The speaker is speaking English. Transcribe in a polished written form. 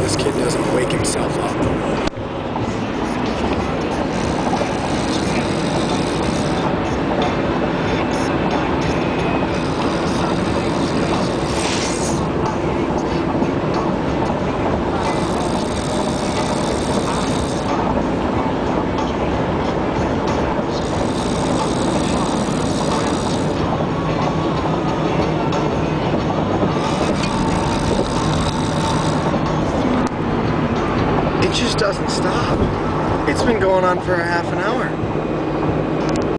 this kid doesn't wake himself up. It just doesn't stop. It's been going on for a half an hour.